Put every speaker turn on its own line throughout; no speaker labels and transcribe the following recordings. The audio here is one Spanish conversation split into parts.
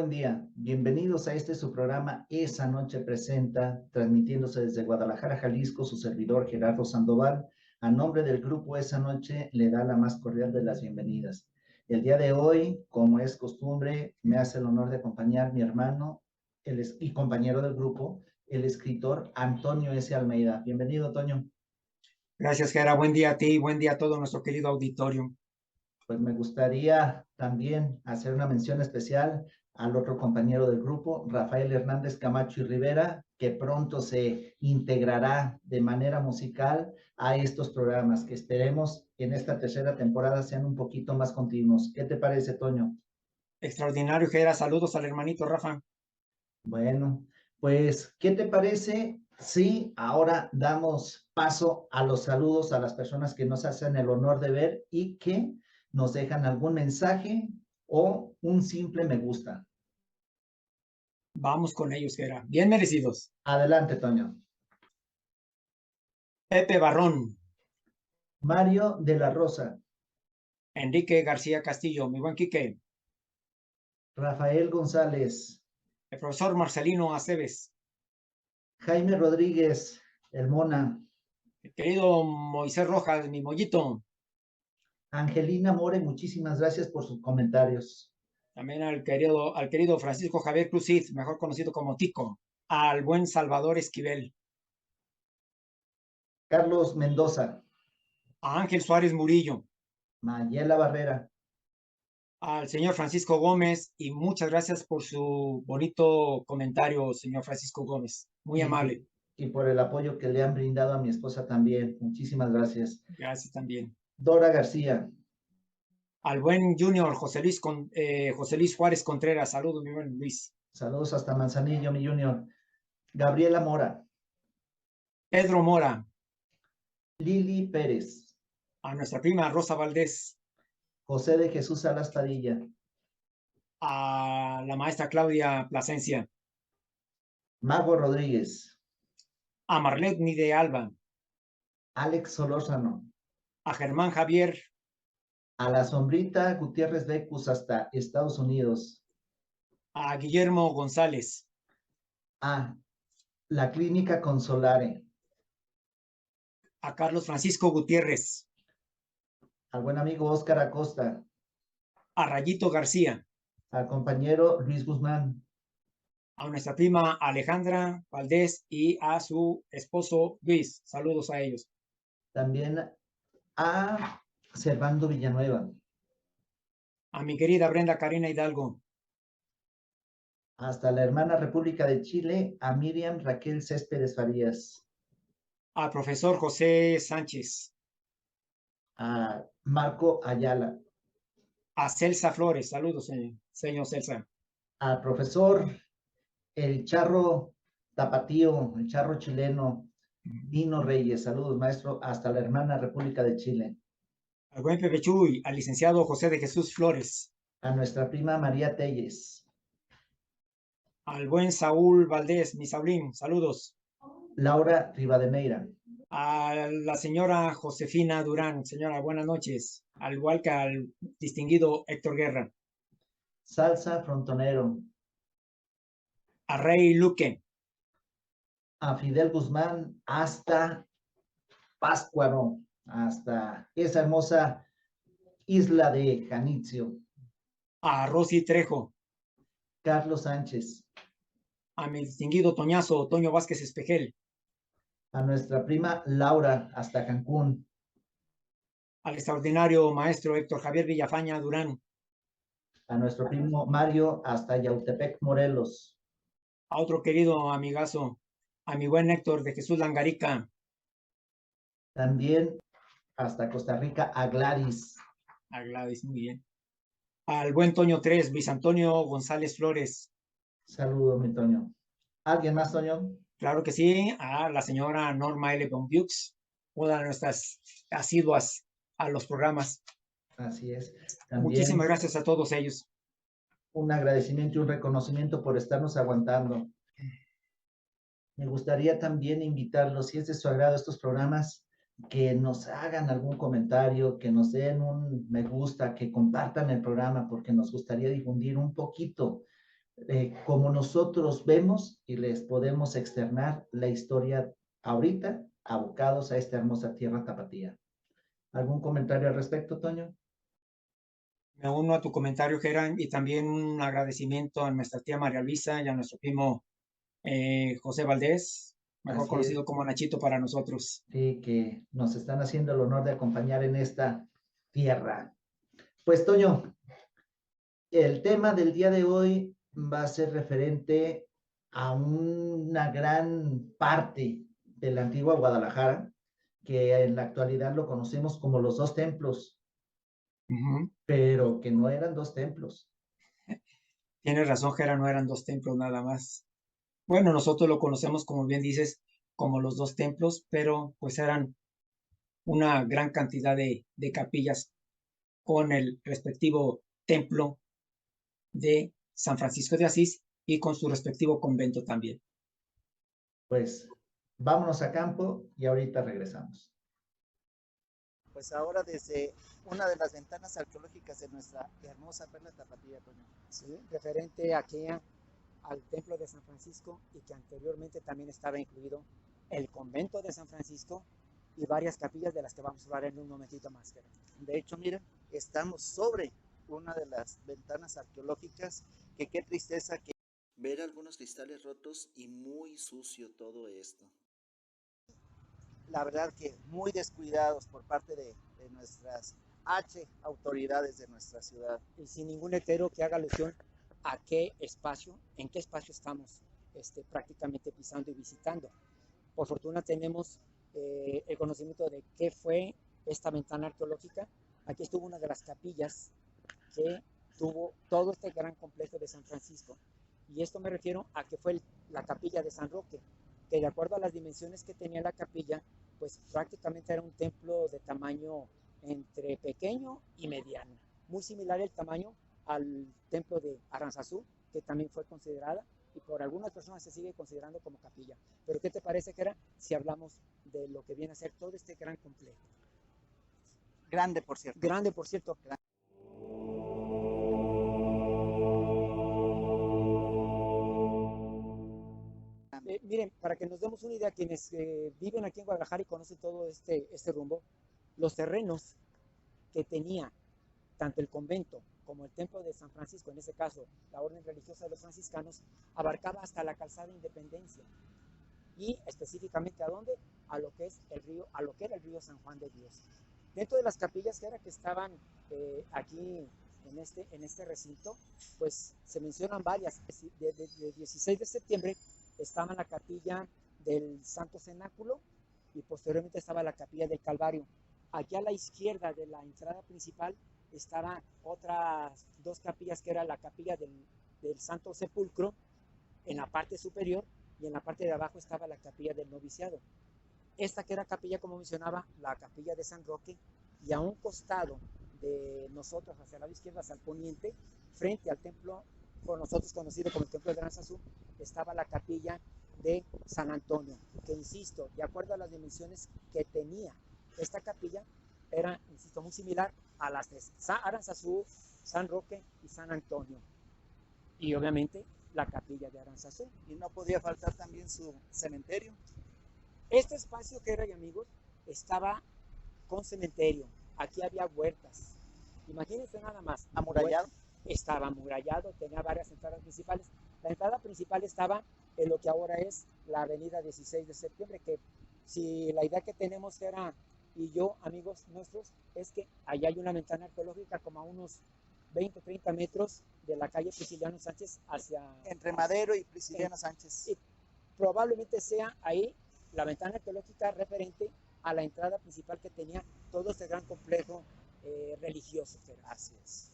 buen día. Bienvenidos a este su programa Esa Noche Presenta, transmitiéndose desde Guadalajara, Jalisco, su servidor Gerardo Sandoval. A nombre del grupo Esa Noche le da la más cordial de las bienvenidas. El día de hoy, como es costumbre, me hace el honor de acompañar mi hermano y compañero del grupo, el escritor Antonio S. Almeida. Bienvenido, Antonio.
Gracias, Gera. Buen día a ti y buen día a todo nuestro querido auditorio.
Pues me gustaría también hacer una mención especial al otro compañero del grupo, Rafael Hernández Camacho y Rivera, que pronto se integrará de manera musical a estos programas, que esperemos que en esta tercera temporada sean un poquito más continuos. ¿Qué te parece, Toño?
Extraordinario, Gera. Saludos al hermanito Rafa.
Bueno, pues, ¿qué te parece si ahora damos paso a los saludos a las personas que nos hacen el honor de ver y que nos dejan algún mensaje o un simple me gusta?
Vamos con ellos, Gera. Bien merecidos.
Adelante, Toño.
Pepe Barrón,
Mario de la Rosa,
Enrique García Castillo, mi buen Quique,
Rafael González,
el profesor Marcelino Aceves,
Jaime Rodríguez, el Mona,
el querido Moisés Rojas, mi mollito.
Angelina More, muchísimas gracias por sus comentarios.
También al querido Francisco Javier Cruzit, mejor conocido como Tico. Al buen Salvador Esquivel.
Carlos Mendoza,
A Ángel Suárez Murillo.
Mayela Barrera,
Al señor Francisco Gómez y muchas gracias por su bonito comentario, señor Francisco Gómez. Muy amable.
y por el apoyo que le han brindado a mi esposa también. Muchísimas gracias.
Gracias también.
Dora García,
Al buen Junior José Luis Juárez Contreras. Saludos, mi buen Luis.
saludos hasta Manzanillo, mi junior. Gabriela Mora,
Pedro Mora.
Lili Pérez,
A nuestra prima Rosa Valdés.
José de Jesús Salas Padilla,
A la maestra Claudia Plasencia.
Mago Rodríguez,
A Marlene de Alba.
Alex Solórzano,
A Germán Javier.
a la Sombrita Gutiérrez Becus hasta Estados Unidos,
A Guillermo González.
a la Clínica Consolare,
A Carlos Francisco Gutiérrez.
al buen amigo Óscar Acosta,
A Rayito García.
al compañero Luis Guzmán,
A nuestra prima Alejandra Valdés y a su esposo Luis. Saludos a ellos.
también a Servando Villanueva,
A mi querida Brenda Karina Hidalgo.
hasta la hermana República de Chile, a Miriam Raquel Céspedes Farías,
Al profesor José Sánchez.
a Marco Ayala,
A Celsa Flores. Saludos, señor Celsa.
al profesor El Charro Tapatío, el Charro chileno, Dino Reyes, saludos maestro, hasta la hermana República de Chile,
Al buen Pepe Chuy, al licenciado José de Jesús Flores.
a nuestra prima María Telles,
Al buen Saúl Valdés, mi Saulín. Saludos.
Laura Rivadeneira,
A la señora Josefina Durán. Señora, buenas noches. Al igual que al distinguido Héctor Guerra.
Salsa Frontonero,
A Rey Luque.
a Fidel Guzmán hasta Páscuaro, hasta esa hermosa isla de Janitzio,
A Rosy Trejo.
Carlos Sánchez,
A mi distinguido Toñazo, Toño Vázquez Espejel.
a nuestra prima Laura hasta Cancún,
Al extraordinario maestro Héctor Javier Villafaña Durán.
a nuestro primo Mario hasta Yautepec, Morelos,
A otro querido amigazo, a mi buen Héctor de Jesús Langarica.
también hasta Costa Rica, a Gladys.
A Gladys, muy bien. Al buen Toño 3, Luis Antonio González Flores.
Saludos, mi Toño. ¿Alguien más, Toño?
Claro que sí, a la señora Norma L. Bonviux, una de nuestras asiduas a los programas.
Así es. También
muchísimas gracias a todos ellos.
Un agradecimiento y un reconocimiento por estarnos aguantando. Me gustaría también invitarlos, si es de su agrado estos programas, que nos hagan algún comentario, que nos den un me gusta, que compartan el programa, porque nos gustaría difundir un poquito como nosotros vemos y les podemos externar la historia ahorita, abocados a esta hermosa tierra tapatía. ¿Algún comentario al respecto, Toño?
Me uno a tu comentario, Geran, y también un agradecimiento a nuestra tía María Luisa y a nuestro primo José Valdés, mejor
Así es,
conocido como Nachito para nosotros.
sí, que nos están haciendo el honor de acompañar en esta tierra. Pues, Toño, el tema del día de hoy va a ser referente a una gran parte de la antigua Guadalajara, que en la actualidad lo conocemos como los dos templos,
Ujú.
pero que no eran dos templos.
Tienes razón, Geran, no eran dos templos nada más. Bueno, nosotros lo conocemos, como bien dices, como los dos templos, pero pues eran una gran cantidad de capillas con el respectivo templo de San Francisco de Asís y con su respectivo convento también.
Pues vámonos a campo y ahorita regresamos.
Pues ahora desde una de las ventanas arqueológicas de nuestra hermosa perla tapatía, Toño.
Sí, referente aquí al templo de San Francisco y que anteriormente también estaba incluido el convento de San Francisco y varias capillas de las que vamos a hablar en un momentito más.
De hecho, miren, estamos sobre una de las ventanas arqueológicas que qué tristeza que ver algunos cristales rotos y muy sucio todo esto. La verdad que muy descuidados por parte de nuestras autoridades de nuestra ciudad.
Y sin ningún letrero que haga alusión a qué espacio, en qué espacio estamos prácticamente pisando y visitando. Por fortuna tenemos el conocimiento de qué fue esta ventana arqueológica. Aquí estuvo una de las capillas que tuvo todo este gran complejo de San Francisco. Y esto me refiero a que fue la capilla de San Roque, que de acuerdo a las dimensiones que tenía la capilla, pues prácticamente era un templo de tamaño entre pequeño y mediano. Muy similar el tamaño al templo de Aranzazú, que también fue considerada y por algunas personas se sigue considerando como capilla. Pero ¿qué te parece, Kera, si hablamos de lo que viene a ser todo este gran complejo?
Grande, por cierto.
Grande, por cierto. Grande. Miren, para que nos demos una idea, quienes viven aquí en Guadalajara y conocen todo este rumbo, los terrenos que tenía tanto el convento como el templo de San Francisco, en ese caso la orden religiosa de los franciscanos, abarcaba hasta la calzada Independencia y específicamente a dónde, a lo que es el río, a lo que era el río San Juan de Dios. Dentro de las capillas que estaban aquí en este recinto, pues se mencionan varias. De 16 de septiembre estaba la capilla del Santo Cenáculo y posteriormente estaba la capilla del Calvario. Aquí a la izquierda de la entrada principal estaban otras dos capillas, que era la capilla del Santo Sepulcro en la parte superior y en la parte de abajo estaba la capilla del noviciado. Esta que era capilla, como mencionaba, la capilla de San Roque, y a un costado de nosotros, hacia el lado izquierdo, hacia el poniente, frente al templo, por nosotros conocido como el templo de Aranzazú, estaba la capilla de San Antonio, que insisto, de acuerdo a las dimensiones que tenía esta capilla, era, insisto, muy similar a las de Aranzazú, San Roque y San Antonio. Y obviamente la capilla de Aranzazú.
Y no podía faltar también su cementerio.
Este espacio, que era, amigos, estaba con cementerio. Aquí había huertas. Imagínense nada más.
¿Amurallado?
Estaba amurallado, tenía varias entradas principales. La entrada principal estaba en lo que ahora es la avenida 16 de septiembre, que si la idea que tenemos era, y yo, amigos nuestros, es que allá hay una ventana arqueológica como a unos 20, 30 metros de la calle Prisciliano Sánchez hacia...
Entre Madero y Prisciliano Sánchez.
Y probablemente sea ahí la ventana arqueológica referente a la entrada principal que tenía todo este gran complejo religioso.
Así es.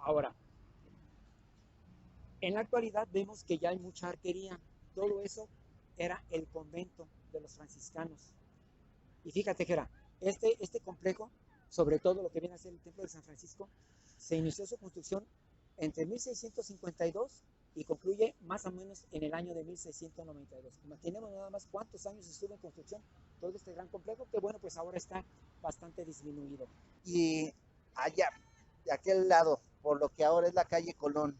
Ahora, en la actualidad vemos que ya hay mucha arquería. Todo eso era el convento de los franciscanos. Y fíjate que era este complejo, sobre todo lo que viene a ser el Templo de San Francisco, se inició su construcción entre 1652 y concluye más o menos en el año de 1692. Imaginemos nada más cuántos años estuvo en construcción todo este gran complejo, que bueno, pues ahora está bastante disminuido.
Y allá, de aquel lado, por lo que ahora es la calle Colón,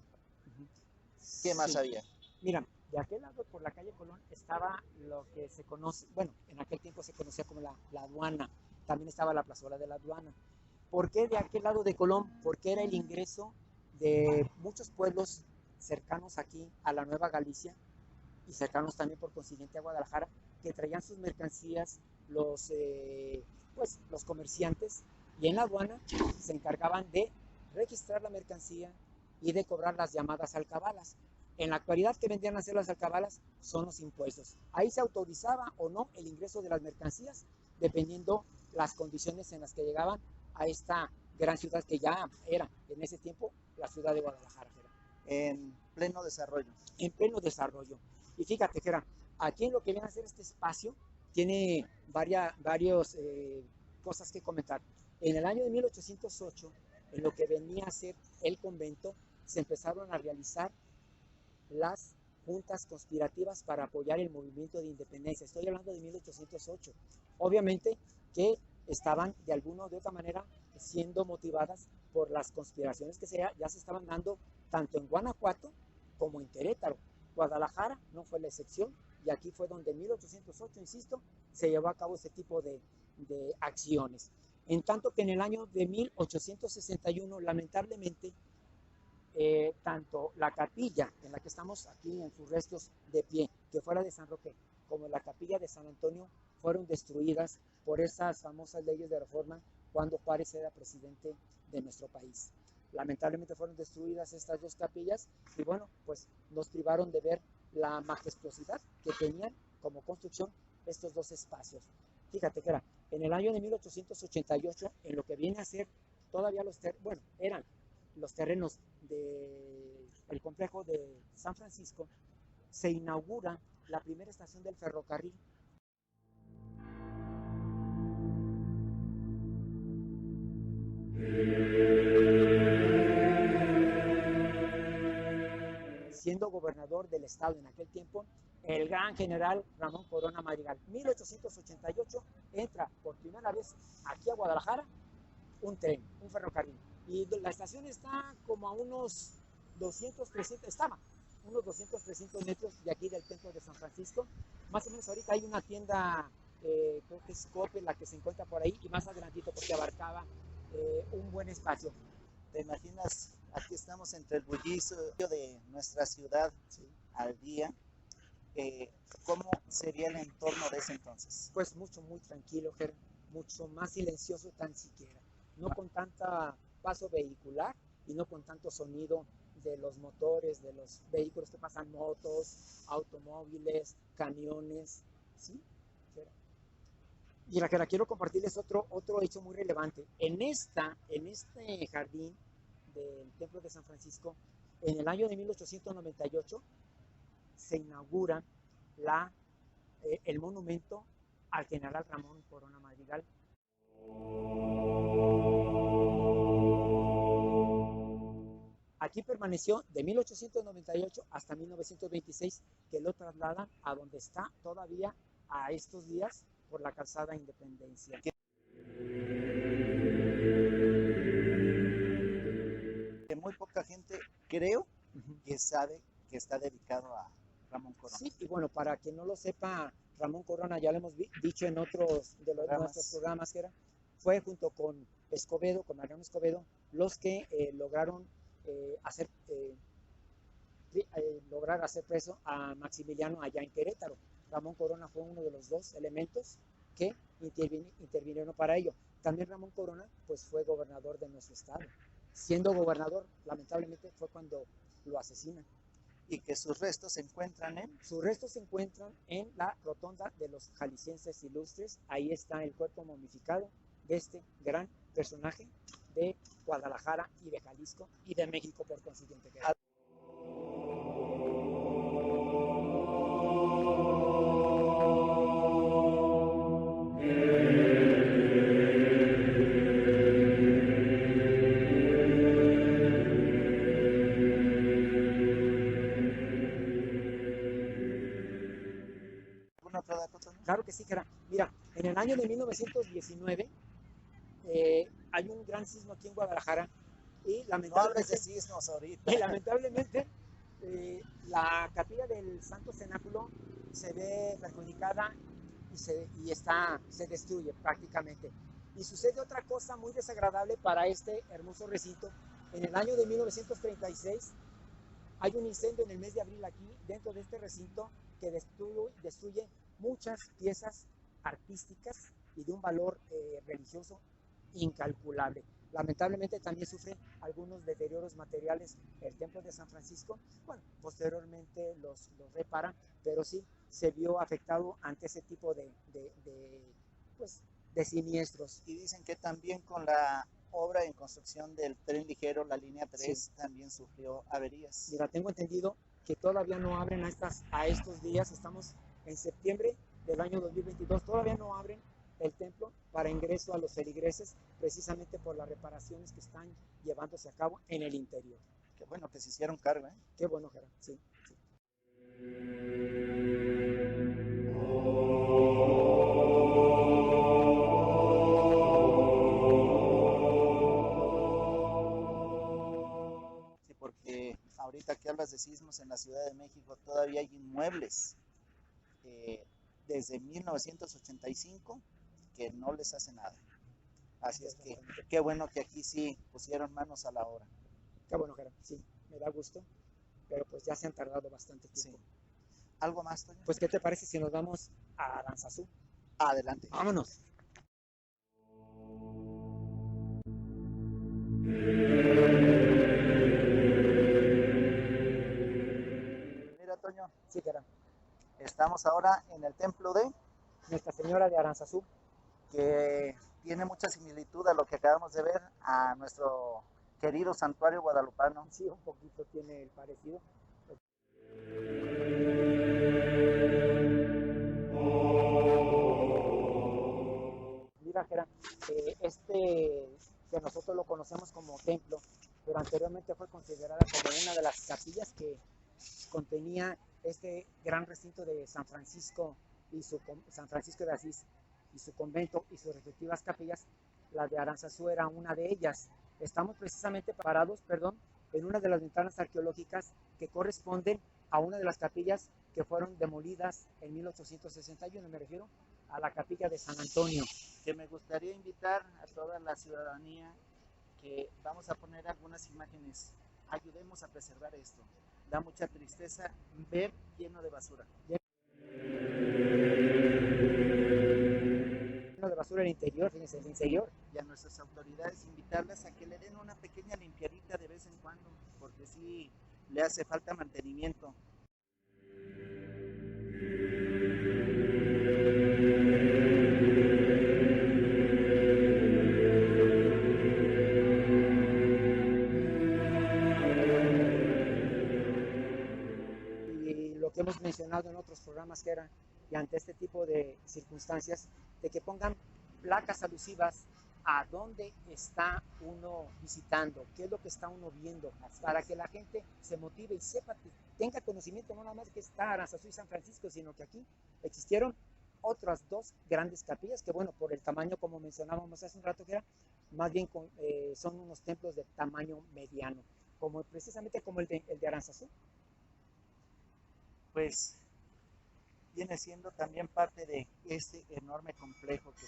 ¿qué más
Sí.
había?
Mira, de aquel lado por la calle Colón estaba lo que se conoce, bueno, en aquel tiempo se conocía como la aduana, también estaba la plazuela de la aduana. ¿Por qué de aquel lado de Colón? Porque era el ingreso de muchos pueblos cercanos aquí a la Nueva Galicia y cercanos también por consiguiente a Guadalajara, que traían sus mercancías los comerciantes, y en la aduana se encargaban de registrar la mercancía y de cobrar las llamadas alcabalas. En la actualidad, ¿qué vendrían a ser las alcabalas? Son los impuestos. Ahí se autorizaba o no el ingreso de las mercancías, dependiendo las condiciones en las que llegaban a esta gran ciudad que ya era en ese tiempo la ciudad de Guadalajara.
En pleno desarrollo.
En pleno desarrollo. Y fíjate que era, aquí en lo que viene a ser este espacio, tiene varias cosas que comentar. En el año de 1808, en lo que venía a ser el convento, se empezaron a realizar las juntas conspirativas para apoyar el movimiento de independencia. Estoy hablando de 1808. Obviamente que estaban de alguna o de otra manera siendo motivadas por las conspiraciones que ya se estaban dando tanto en Guanajuato como en Querétaro. Guadalajara no fue la excepción, y aquí fue donde en 1808, insisto, se llevó a cabo ese tipo de acciones. En tanto que en el año de 1861, lamentablemente, tanto la capilla en la que estamos aquí en sus restos de pie, que fuera de San Roque, como la capilla de San Antonio, fueron destruidas por esas famosas leyes de reforma cuando Juárez era presidente de nuestro país. Lamentablemente fueron destruidas estas dos capillas y bueno, pues nos privaron de ver la majestuosidad que tenían como construcción estos dos espacios. Fíjate que era en el año de 1888, en lo que viene a ser todavía eran los terrenos del complejo de San Francisco, se inaugura la primera estación del ferrocarril. Siendo gobernador del estado en aquel tiempo, el gran general Ramón Corona Madrigal. 1888 entra por primera vez aquí a Guadalajara un tren, un ferrocarril. Y la estación está como a unos 200, 300, estaba unos 200, 300 metros de aquí del templo de San Francisco. Más o menos ahorita hay una tienda, creo que es Coppel, la que se encuentra por ahí, y más adelantito porque abarcaba un buen espacio.
¿Te imaginas? Aquí estamos entre el bullicio de nuestra ciudad, sí, al día. ¿Cómo sería el entorno de ese entonces?
Pues muy tranquilo, Ger, mucho más silencioso tan siquiera. No con tanta paso vehicular y no con tanto sonido de los motores, de los vehículos que pasan, motos, automóviles, camiones, ¿sí? Y la que quiero compartirles otro hecho muy relevante. En este jardín del Templo de San Francisco, en el año de 1898, se inaugura el monumento al general Ramón Corona Madrigal. Aquí permaneció de 1898 hasta 1926, que lo trasladan a donde está todavía a estos días por la calzada Independencia.
Muy poca gente, creo, que sabe que está dedicado a Ramón Corona.
Sí, y bueno, para quien no lo sepa, Ramón Corona, ya lo hemos dicho en otros de nuestros programas, que fue junto con Escobedo, con Mariano Escobedo, los que lograron lograr hacer preso a Maximiliano allá en Querétaro. Ramón Corona fue uno de los dos elementos que intervinieron para ello. También Ramón Corona pues fue gobernador de nuestro estado. Siendo gobernador, lamentablemente fue cuando lo asesinan.
Y que sus restos se encuentran
en la rotonda de los jaliscienses ilustres. Ahí está el cuerpo momificado de este gran personaje de Guadalajara y de Jalisco y de México por consiguiente. sí, Jera. Mira, en el año de 1919 hay un gran sismo aquí en Guadalajara y
No hables de
lamentablemente,
sismos ahorita.
y lamentablemente la capilla del Santo Cenáculo se ve perjudicada y se destruye prácticamente. Y sucede otra cosa muy desagradable para este hermoso recinto. En el año de 1936 hay un incendio en el mes de abril aquí, dentro de este recinto, que destruye muchas piezas artísticas y de un valor religioso incalculable. Lamentablemente también sufre algunos deterioros materiales el templo de San Francisco. Bueno, posteriormente los reparan, pero sí se vio afectado ante ese tipo pues, de siniestros.
Y dicen que también con la obra en construcción del tren ligero, la línea 3,
Sí.
también sufrió averías.
Mira, tengo entendido que todavía no abren a estos días, estamos en septiembre del año 2022, todavía no abren el templo para ingreso a los feligreses, precisamente por las reparaciones que están llevándose a cabo en el interior.
Qué bueno que se hicieron cargo, ¿eh?
Qué bueno, Gerardo, sí.
Sí, porque ahorita que hablas de sismos en la Ciudad de México, todavía hay inmuebles desde 1985 que no les hace nada. Así es que qué bueno que aquí sí pusieron manos a la obra.
Qué bueno, Gerardo, sí, me da gusto, pero pues ya se han tardado bastante tiempo.
Sí. ¿Algo más, Toño?
Pues, ¿qué te parece si nos vamos a Aranzazú?
Adelante.
Vámonos.
Mira, Toño,
Sí, Gerardo.
estamos ahora en el templo de,
Nuestra Señora de Aranzazú.
que tiene mucha similitud a lo que acabamos de ver, a nuestro querido santuario guadalupano.
Sí, un poquito tiene el parecido. Mira, Gerardo, que nosotros lo conocemos como templo, pero anteriormente fue considerada como una de las capillas que contenía este gran recinto de San Francisco San Francisco de Asís y su convento y sus respectivas capillas. La de Aranzazú era una de ellas. Estamos precisamente parados, en una de las ventanas arqueológicas que corresponden a una de las capillas que fueron demolidas en 1861, me refiero a la capilla de San Antonio.
Que me gustaría invitar a toda la ciudadanía que vamos a poner algunas imágenes. Ayudemos a preservar esto. Da mucha tristeza ver lleno de basura.
Lleno de basura el interior, fíjense, el interior.
Y a nuestras autoridades invitarlas a que le den una pequeña limpiadita de vez en cuando, porque sí le hace falta mantenimiento.
Y lo que hemos mencionado en otros programas que era, y ante este tipo de circunstancias, de que pongan placas alusivas a dónde está uno visitando, qué es lo que está uno viendo, para que la gente se motive y sepa, tenga conocimiento no nada más que está Aranzazú y San Francisco, sino que aquí existieron otras dos grandes capillas que, bueno, por el tamaño, como mencionábamos hace un rato, que era más bien son unos templos de tamaño mediano, como precisamente como el de Aranzazú.
Pues viene siendo también parte de este enorme complejo que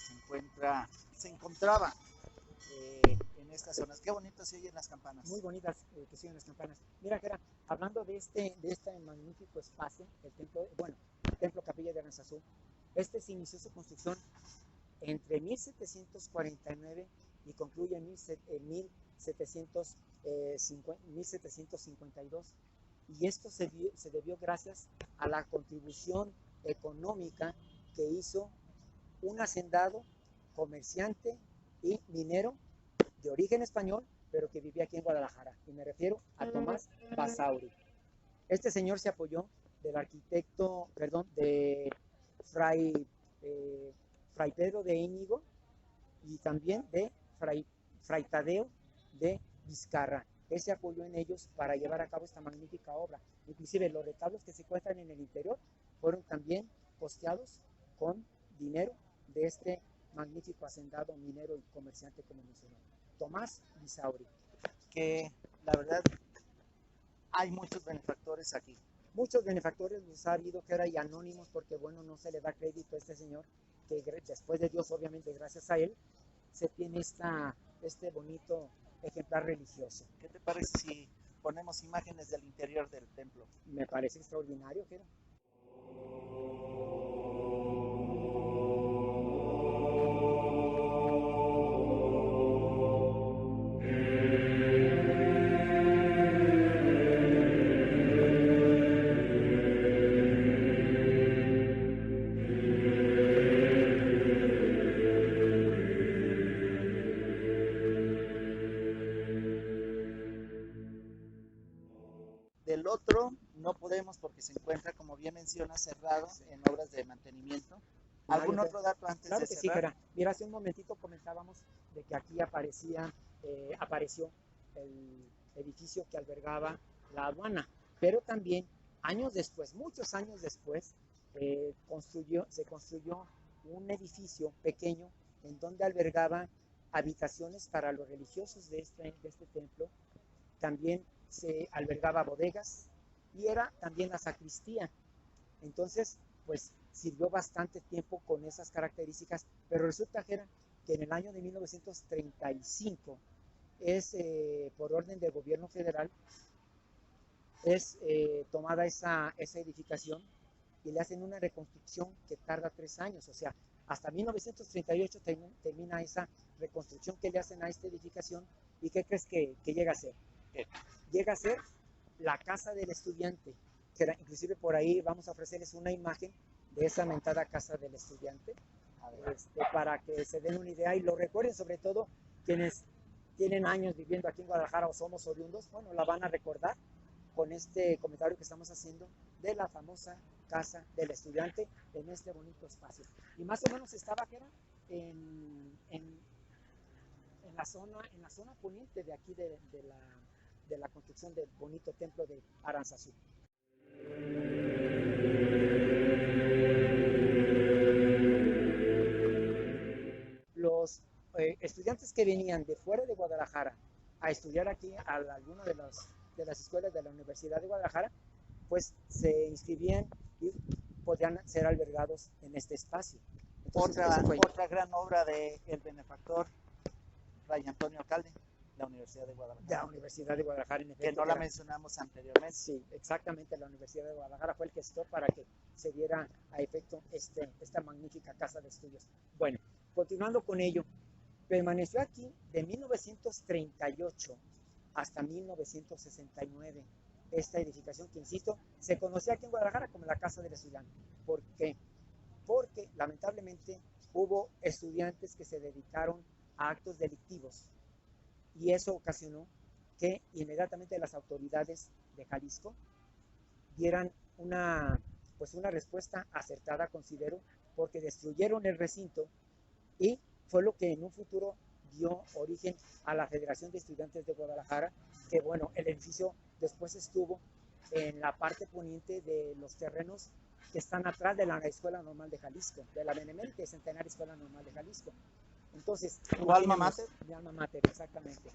se encontraba en estas zonas. Qué bonito se oyen las campanas.
Muy bonitas que siguen las campanas. Mira, Jera, hablando de este magnífico espacio, el templo Capilla de Aranzazú, se inició su construcción entre 1749 y concluye en 1752. Y esto se debió gracias a la contribución económica que hizo un hacendado, comerciante y minero de origen español, pero que vivía aquí en Guadalajara. Y me refiero a Tomás Basauri. Este señor se apoyó del arquitecto, de Fray Pedro de Íñigo y también de Fray Tadeo de Vizcarra. Él se apoyó en ellos para llevar a cabo esta magnífica obra. Inclusive los retablos que se encuentran en el interior fueron también costeados con dinero de este magnífico hacendado minero y comerciante, como mencionó, Tomás Bisauri.
Que la verdad hay muchos benefactores aquí.
Muchos benefactores los ha habido, que era y anónimos, porque bueno, no se le da crédito a este señor, que después de Dios, obviamente, gracias a él, se tiene este bonito ejemplar religioso.
¿Qué te parece si ponemos imágenes del interior del templo?
Me parece extraordinario, Jera.
Del otro no podemos porque se encuentra, como bien menciona, cerrado en obras de mantenimiento. ¿Algún otro dato antes
Claro
de
que sí,
cerrar?
Jera. Mira, hace un momentito comentábamos de que aquí apareció el edificio que albergaba la aduana, pero también años después, muchos años después, se construyó un edificio pequeño en donde albergaba habitaciones para los religiosos de este templo. También se albergaba bodegas y era también la sacristía. Entonces, pues sirvió bastante tiempo con esas características, pero resulta, Jera, que en el año de 1935 por orden del gobierno federal, es tomada esa edificación y le hacen una reconstrucción que tarda 3 años, o sea, hasta 1938 termina esa reconstrucción que le hacen a esta edificación. ¿Y qué crees que llega a ser? Llega a ser la casa del estudiante, que inclusive por ahí vamos a ofrecerles una imagen de esa mentada casa del estudiante, para que se den una idea y lo recuerden, sobre todo quienes tienen años viviendo aquí en Guadalajara o somos oriundos, bueno, la van a recordar con este comentario que estamos haciendo de la famosa casa del estudiante en este bonito espacio. Y más o menos estaba, que era en la zona poniente de aquí de la construcción del bonito templo de Aranzazú. Los estudiantes que venían de fuera de Guadalajara a estudiar aquí a alguna de las escuelas de la Universidad de Guadalajara, pues se inscribían y podían ser albergados en este espacio.
Entonces, otra gran obra del benefactor Fray Antonio Alcalde, la Universidad de Guadalajara.
La Universidad de Guadalajara, en efecto.
Que no la mencionamos anteriormente.
Sí, exactamente, la Universidad de Guadalajara fue el gestor para que se diera a efecto esta magnífica casa de estudios. Bueno, continuando con ello, permaneció aquí de 1938 hasta 1969 esta edificación que, insisto, se conocía aquí en Guadalajara como la Casa del Estudiante. ¿Por qué? Porque lamentablemente hubo estudiantes que se dedicaron a actos delictivos y eso ocasionó que inmediatamente las autoridades de Jalisco dieran una respuesta acertada, considero, porque destruyeron el recinto y fue lo que en un futuro dio origen a la Federación de Estudiantes de Guadalajara, que bueno, el edificio después estuvo en la parte poniente de los terrenos que están atrás de la Escuela Normal de Jalisco, de la Benemérita Centenaria Escuela Normal de Jalisco. Entonces,
¿tu alma mater?
Mi alma mater, exactamente.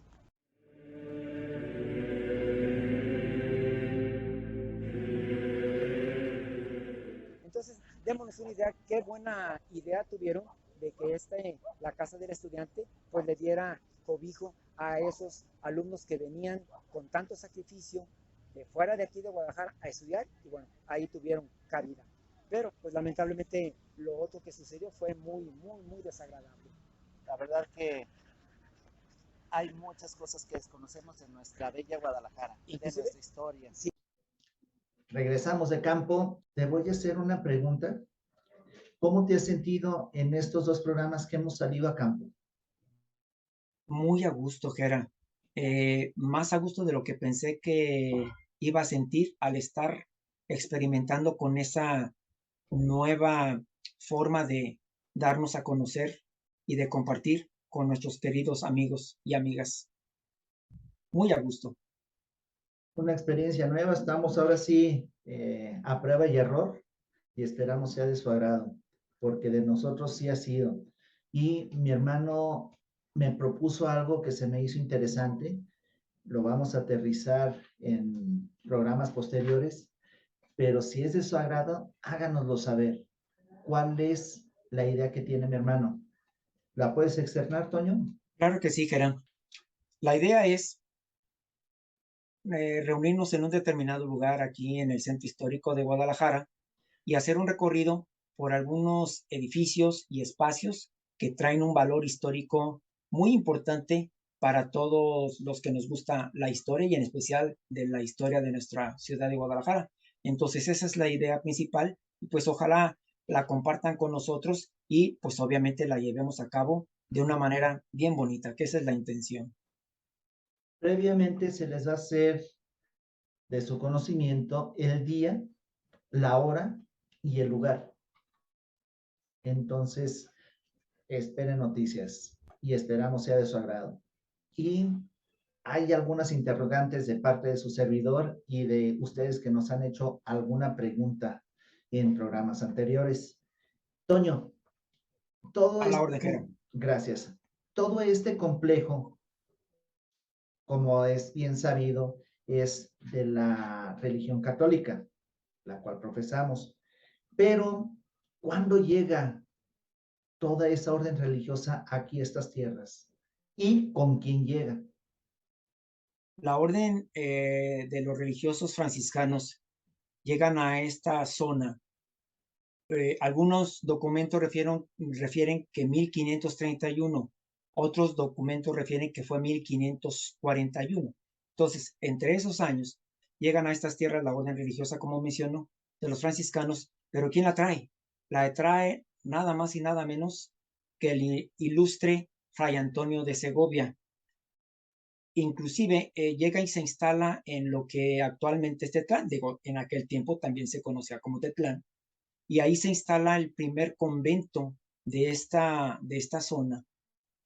Entonces, démonos una idea, qué buena idea tuvieron de que la Casa del Estudiante pues le diera cobijo a esos alumnos que venían con tanto sacrificio de fuera de aquí de Guadalajara a estudiar y bueno, ahí tuvieron cabida. Pero pues lamentablemente lo otro que sucedió fue muy, muy, muy desagradable.
La verdad que hay muchas cosas que desconocemos de nuestra bella Guadalajara, de nuestra historia.
Sí.
Regresamos de campo. Te voy a hacer una pregunta. ¿Cómo te has sentido en estos 2 programas que hemos salido a campo?
Muy a gusto, Jera. Más a gusto de lo que pensé que iba a sentir al estar experimentando con esa nueva forma de darnos a conocer y de compartir con nuestros queridos amigos y amigas. Muy a gusto.
Una experiencia nueva. Estamos ahora sí a prueba y error y esperamos sea de su agrado. porque de nosotros sí ha sido. Y mi hermano me propuso algo que se me hizo interesante, lo vamos a aterrizar en programas posteriores, pero si es de su agrado, háganoslo saber. ¿Cuál es la idea que tiene mi hermano? ¿La puedes externar, Toño?
Claro que sí, Gerán. La idea es reunirnos en un determinado lugar aquí en el centro histórico de Guadalajara y hacer un recorrido por algunos edificios y espacios que traen un valor histórico muy importante para todos los que nos gusta la historia y en especial de la historia de nuestra ciudad de Guadalajara. Entonces esa es la idea principal y pues ojalá la compartan con nosotros y pues obviamente la llevemos a cabo de una manera bien bonita, que esa es la intención.
Previamente se les va a hacer de su conocimiento el día, la hora y el lugar. Entonces, esperen noticias y esperamos sea de su agrado. Y hay algunas interrogantes de parte de su servidor y de ustedes que nos han hecho alguna pregunta en programas anteriores. Toño, todo
A la
este,
orden, Gerán.
gracias, todo este complejo, como es bien sabido, es de la religión católica, la cual profesamos. Pero, ¿cuándo llega toda esa orden religiosa aquí a estas tierras? ¿Y con quién llega?
La orden de los religiosos franciscanos llegan a esta zona. Algunos documentos refieren que 1531, otros documentos refieren que fue 1541. Entonces, entre esos años, llegan a estas tierras la orden religiosa, como mencionó, de los franciscanos, pero ¿quién la trae? La trae nada más y nada menos que el ilustre Fray Antonio de Segovia. Inclusive llega y se instala en lo que actualmente es Tetlán, digo, en aquel tiempo también se conocía como Tetlán, y ahí se instala el primer convento de esta zona,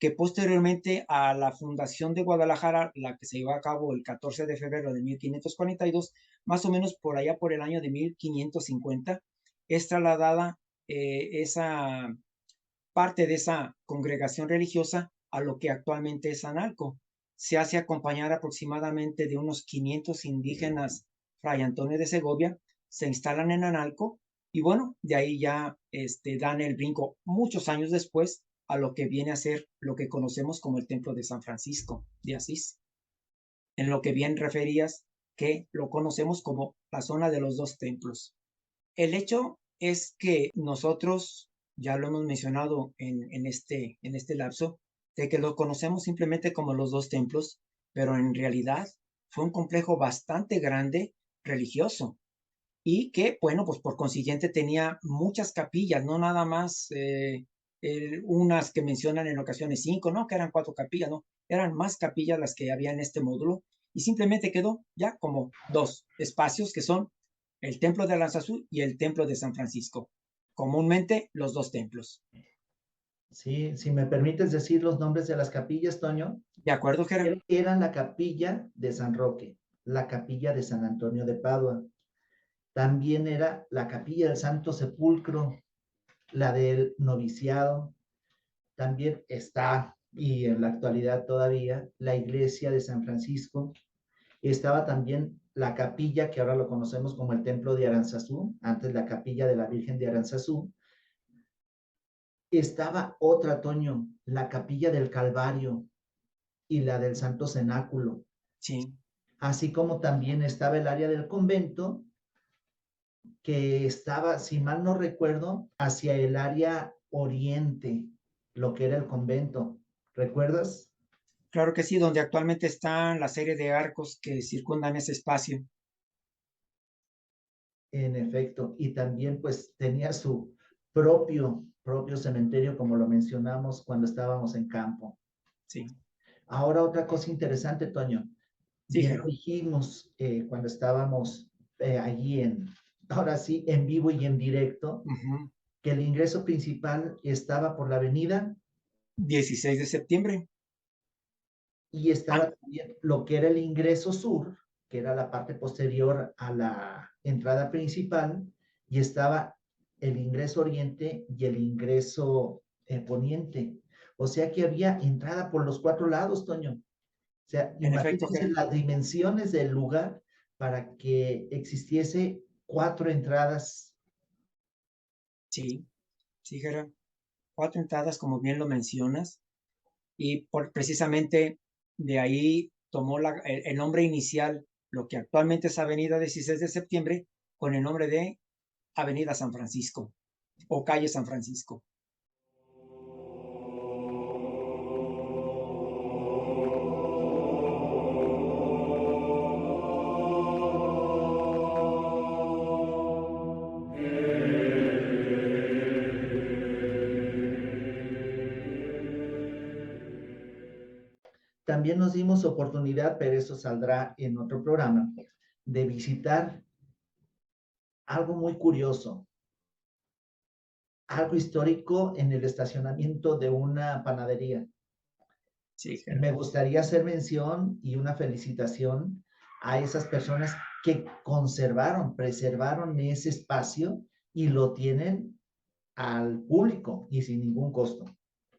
que posteriormente a la fundación de Guadalajara, la que se llevó a cabo el 14 de febrero de 1542, más o menos por allá por el año de 1550, es trasladada esa parte de esa congregación religiosa a lo que actualmente es Analco. Se hace acompañar aproximadamente de unos 500 indígenas Fray Antonio de Segovia, se instalan en Analco y bueno, de ahí ya dan el brinco muchos años después a lo que viene a ser lo que conocemos como el Templo de San Francisco de Asís, en lo que bien referías que lo conocemos como la zona de los dos templos. El hecho es que nosotros, ya lo hemos mencionado en este lapso, de que lo conocemos simplemente como los dos templos, pero en realidad fue un complejo bastante grande religioso y que, bueno, pues por consiguiente tenía muchas capillas, no nada más unas que mencionan en ocasiones 5, no, que eran 4 capillas, no, eran más capillas las que había en este módulo y simplemente quedó ya como 2 espacios que son el templo de Aranzazú y el templo de San Francisco, comúnmente los 2 templos.
Sí, si me permites decir los nombres de las capillas, Toño.
¿De acuerdo, Gerardo?
Eran la capilla de San Roque, la capilla de San Antonio de Padua, también era la capilla del Santo Sepulcro, la del noviciado, también está, y en la actualidad todavía, la iglesia de San Francisco, estaba también la capilla que ahora lo conocemos como el Templo de Aranzazú, antes la capilla de la Virgen de Aranzazú. Estaba otra, Toño, la capilla del Calvario y la del Santo Cenáculo.
Sí.
Así como también estaba el área del convento, que estaba, si mal no recuerdo, hacia el área oriente, lo que era el convento. ¿Recuerdas?
Claro que sí, donde actualmente están la serie de arcos que circundan ese espacio.
En efecto, y también pues tenía su propio cementerio, como lo mencionamos cuando estábamos en campo.
Sí.
Ahora otra cosa interesante, Toño.
Sí,
Bien
Gerardo.
dijimos cuando estábamos allí ahora sí, en vivo y en directo, que el ingreso principal estaba por la avenida
16 de septiembre.
y estaba
Ah,
también lo que era el ingreso sur, que era la parte posterior a la entrada principal, y estaba el ingreso oriente y el ingreso poniente. O sea que había entrada por los 4 lados, Toño. O sea,
En efecto,
imagínense
Gerardo.
las dimensiones del lugar para que existiese 4 entradas.
Sí, sí, Gerardo. 4 entradas, como bien lo mencionas, y precisamente de ahí tomó el nombre inicial, lo que actualmente es Avenida 16 de Septiembre, con el nombre de Avenida San Francisco o Calle San Francisco.
También nos dimos oportunidad, pero eso saldrá en otro programa, de visitar algo muy curioso, algo histórico en el estacionamiento de una panadería.
Sí,
Me
Gerardo.
gustaría hacer mención y una felicitación a esas personas que conservaron, preservaron ese espacio y lo tienen al público y sin ningún costo.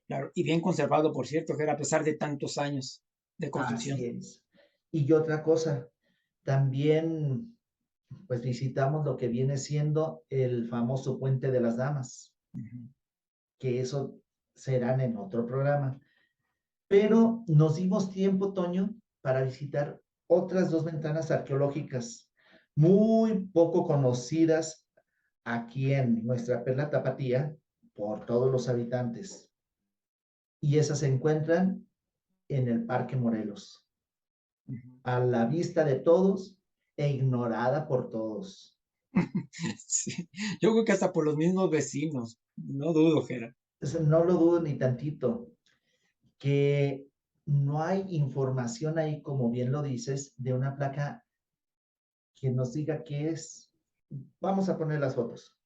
Claro, y bien conservado, por cierto, Gerardo, a pesar de tantos años de
Así
construcción.
es. Y otra cosa, también pues visitamos lo que viene siendo el famoso Puente de las Damas, que eso serán en otro programa. Pero nos dimos tiempo, Toño, para visitar otras 2 ventanas arqueológicas muy poco conocidas aquí en nuestra perla Tapatía por todos los habitantes. Y esas se encuentran en el Parque Morelos, a la vista de todos e ignorada por todos.
Sí, yo creo que hasta por los mismos vecinos, no dudo, Gerardo.
No lo dudo ni tantito, que no hay información ahí, como bien lo dices, de una placa que nos diga qué es. Vamos a poner las fotos.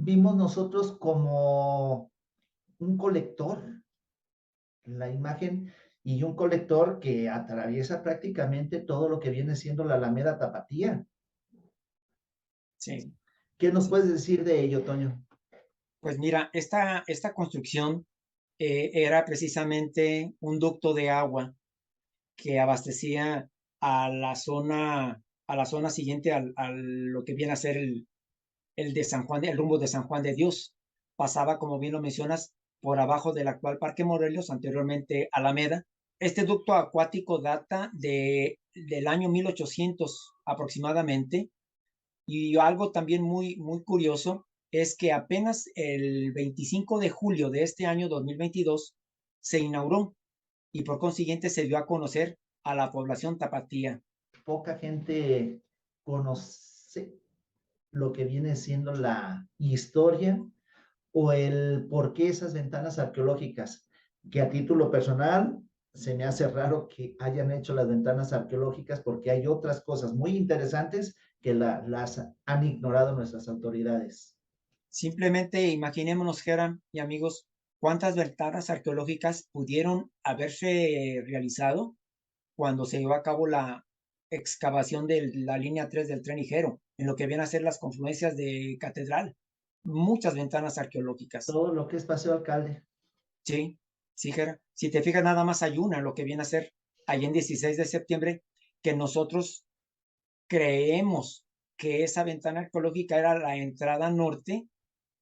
Vimos nosotros como un colector, la imagen, y un colector que atraviesa prácticamente todo lo que viene siendo la Alameda Tapatía.
Sí,
¿Qué nos
sí.
puedes decir de ello, Toño?
Pues mira, esta construcción era precisamente un ducto de agua que abastecía a la zona siguiente a lo que viene a ser el de San Juan, el rumbo de San Juan de Dios. Pasaba, como bien lo mencionas, por abajo del actual Parque Morelos, anteriormente Alameda. Este ducto acuático data del año 1800 aproximadamente. Y algo también muy curioso es que apenas el 25 de julio de este año 2022 se inauguró y por consiguiente se dio a conocer a la población tapatía.
Poca gente conoce lo que viene siendo la historia o el por qué esas ventanas arqueológicas, que a título personal se me hace raro que hayan hecho las ventanas arqueológicas porque hay otras cosas muy interesantes que las han ignorado nuestras autoridades.
Simplemente imaginémonos, Geran y amigos, cuántas ventanas arqueológicas pudieron haberse realizado cuando se llevó a cabo la excavación de la línea 3 del tren ligero, en lo que vienen a ser las confluencias de Catedral. Muchas ventanas arqueológicas.
Todo lo que es Paseo Alcalde.
Sí, sí, Gera. Si te fijas, nada más hay una, lo que viene a ser ahí en 16 de septiembre, que nosotros creemos que esa ventana arqueológica era la entrada norte,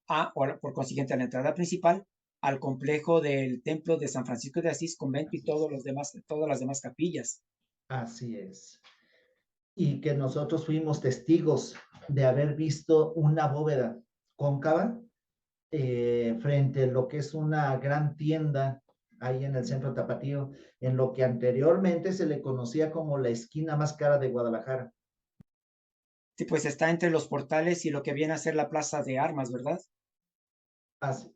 o por consiguiente, la entrada principal al complejo del templo de San Francisco de Asís, convento y todos los demás, todas las demás capillas.
Así es. Y que nosotros fuimos testigos de haber visto una bóveda cóncava frente a lo que es una gran tienda ahí en el centro Tapatío, en lo que anteriormente se le conocía como la esquina más cara de Guadalajara.
Sí, pues está entre los portales y lo que viene a ser la plaza de armas, ¿verdad?
Así,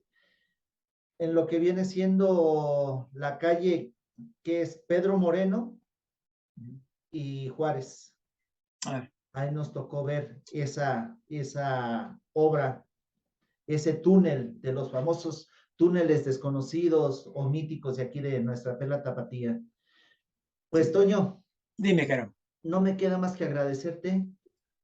en lo que viene siendo la calle que es Pedro Moreno y Juárez.
Ah,
Ahí nos tocó ver esa obra, ese túnel de los famosos túneles desconocidos o míticos de aquí de nuestra Perla Tapatía. Pues, Toño,
Dime, Jero.
no me queda más que agradecerte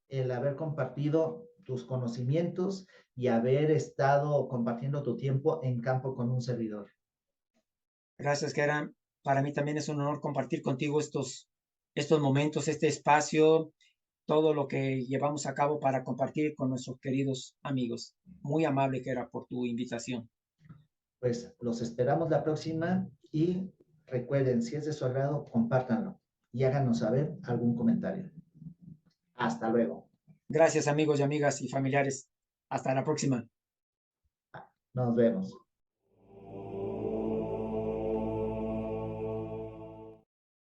el haber compartido tus conocimientos y haber estado compartiendo tu tiempo en campo con un servidor.
Gracias, Jera. Para mí también es un honor compartir contigo estos momentos, este espacio, todo lo que llevamos a cabo para compartir con nuestros queridos amigos. Muy amable, Jera, por tu invitación.
Pues los esperamos la próxima y recuerden, si es de su agrado, compártanlo y háganos saber algún comentario. Hasta luego.
Gracias, amigos y amigas y familiares. Hasta la próxima.
Nos vemos.